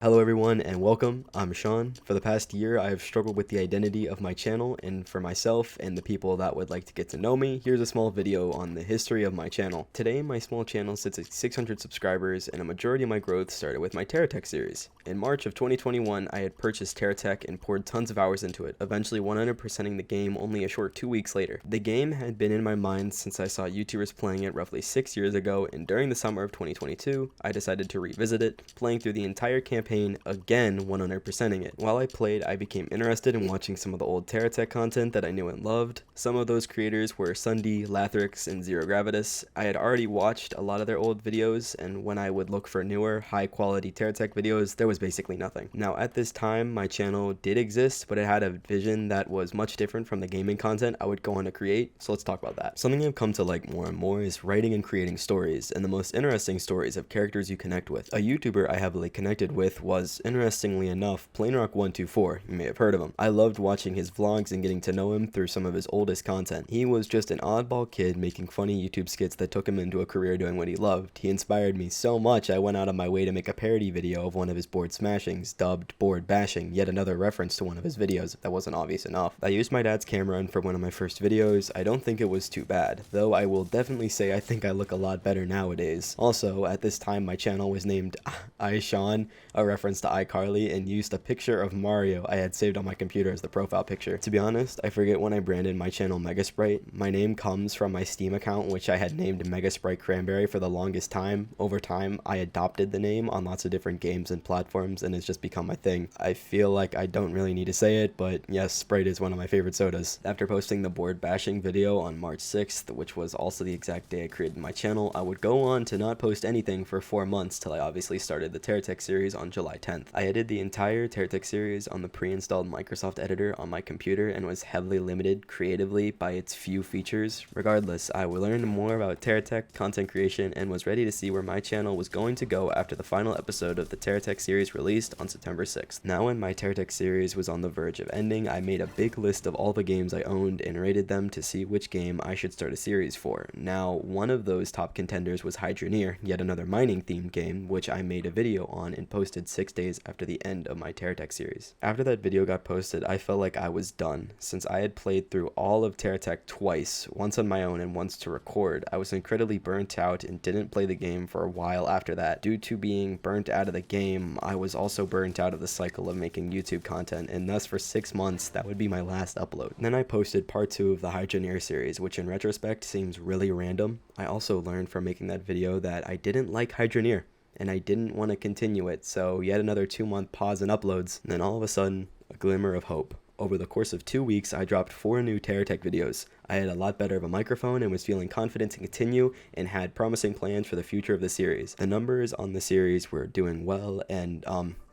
Hello everyone and welcome, I'm Sean. For the past year, I have struggled with the identity of my channel, and for myself and the people that would like to get to know me, here's a small video on the history of my channel. Today, my small channel sits at 600 subscribers, and a majority of my growth started with my TerraTech series. In March of 2021, I had purchased TerraTech and poured tons of hours into it, eventually 100%ing the game only a short 2 weeks later. The game had been in my mind since I saw YouTubers playing it roughly 6 years ago, and during the summer of 2022, I decided to revisit it, playing through the entire campaign again 100%ing it. While I played, I became interested in watching some of the old TerraTech content that I knew and loved. Some of those creators were Sundy, Lathrix, and Zero Gravitas. I had already watched a lot of their old videos, and when I would look for newer, high-quality TerraTech videos, there was basically nothing. Now, at this time, my channel did exist, but it had a vision that was much different from the gaming content I would go on to create, so let's talk about that. Something I've come to like more and more is writing and creating stories, and the most interesting stories of characters you connect with. A YouTuber I heavily connected with was, interestingly enough, PlaneRock124. You may have heard of him. I loved watching his vlogs and getting to know him through some of his oldest content. He was just an oddball kid making funny YouTube skits that took him into a career doing what he loved. He inspired me so much I went out of my way to make a parody video of one of his board smashings, dubbed Board Bashing, yet another reference to one of his videos if that wasn't obvious enough. I used my dad's camera for one of my first videos. I don't think it was too bad, though I will definitely say I think I look a lot better nowadays. Also, at this time my channel was named iSean, a reference to iCarly, and used a picture of Mario I had saved on my computer as the profile picture. To be honest, I forget when I branded my channel Megasprite. My name comes from my Steam account, which I had named Megasprite Cranberry for the longest time. Over time, I adopted the name on lots of different games and platforms, and it's just become my thing. I feel like I don't really need to say it, but yes, Sprite is one of my favorite sodas. After posting the board bashing video on March 6th, which was also the exact day I created my channel, I would go on to not post anything for 4 months till I obviously started the TerraTech series on July 10th. I edited the entire TerraTech series on the pre-installed Microsoft editor on my computer and was heavily limited creatively by its few features. Regardless, I learned more about TerraTech content creation and was ready to see where my channel was going to go after the final episode of the TerraTech series released on September 6th. Now when my TerraTech series was on the verge of ending, I made a big list of all the games I owned and rated them to see which game I should start a series for. Now, one of those top contenders was Hydroneer, yet another mining themed game, which I made a video on and posted 6 days after the end of my TerraTech series. After that video got posted, I felt like I was done. Since I had played through all of TerraTech twice, once on my own and once to record, I was incredibly burnt out and didn't play the game for a while after that. Due to being burnt out of the game, I was also burnt out of the cycle of making YouTube content, and thus for 6 months, that would be my last upload. Then I posted part 2 of the Hydroneer series, which in retrospect seems really random. I also learned from making that video that I didn't like Hydroneer, and I didn't want to continue it, so yet another 2-month pause in uploads, and then all of a sudden, a glimmer of hope. Over the course of 2 weeks, I dropped 4 new TerraTech videos. I had a lot better of a microphone and was feeling confident to continue and had promising plans for the future of the series. The numbers on the series were doing well, and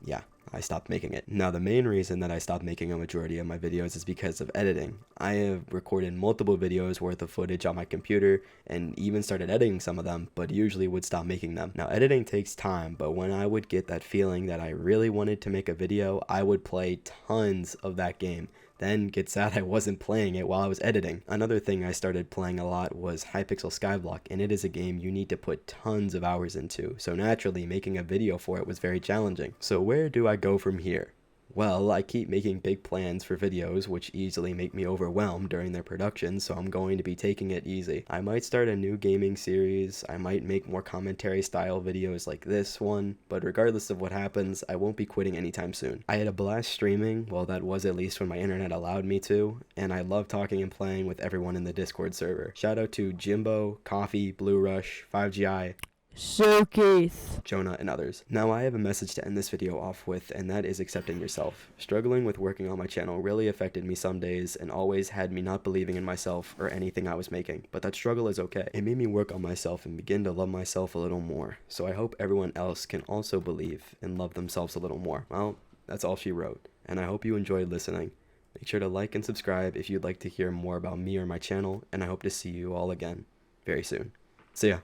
yeah, I stopped making it. Now, the main reason that I stopped making a majority of my videos is because of editing. I have recorded multiple videos worth of footage on my computer and even started editing some of them, but usually would stop making them. Now, editing takes time, but when I would get that feeling that I really wanted to make a video, I would play tons of that game. Then get sad I wasn't playing it while I was editing. Another thing I started playing a lot was Hypixel Skyblock, and it is a game you need to put tons of hours into, so naturally making a video for it was very challenging. So where do I go from here? Well, I keep making big plans for videos, which easily make me overwhelmed during their production, so I'm going to be taking it easy. I might start a new gaming series, I might make more commentary style videos like this one, but regardless of what happens, I won't be quitting anytime soon. I had a blast streaming, well that was at least when my internet allowed me to, and I love talking and playing with everyone in the Discord server. Shout out to Jimbo, Coffee, Blue Rush, 5GI, Showcase, Jonah, and others. Now I have a message to end this video off with, and that is accepting yourself. Struggling with working on my channel really affected me some days and always had me not believing in myself or anything I was making, but that struggle is okay. It made me work on myself and begin to love myself a little more, so I hope everyone else can also believe and love themselves a little more. Well, that's all she wrote, and I hope you enjoyed listening. Make sure to like and subscribe if you'd like to hear more about me or my channel, and I hope to see you all again very soon. See ya.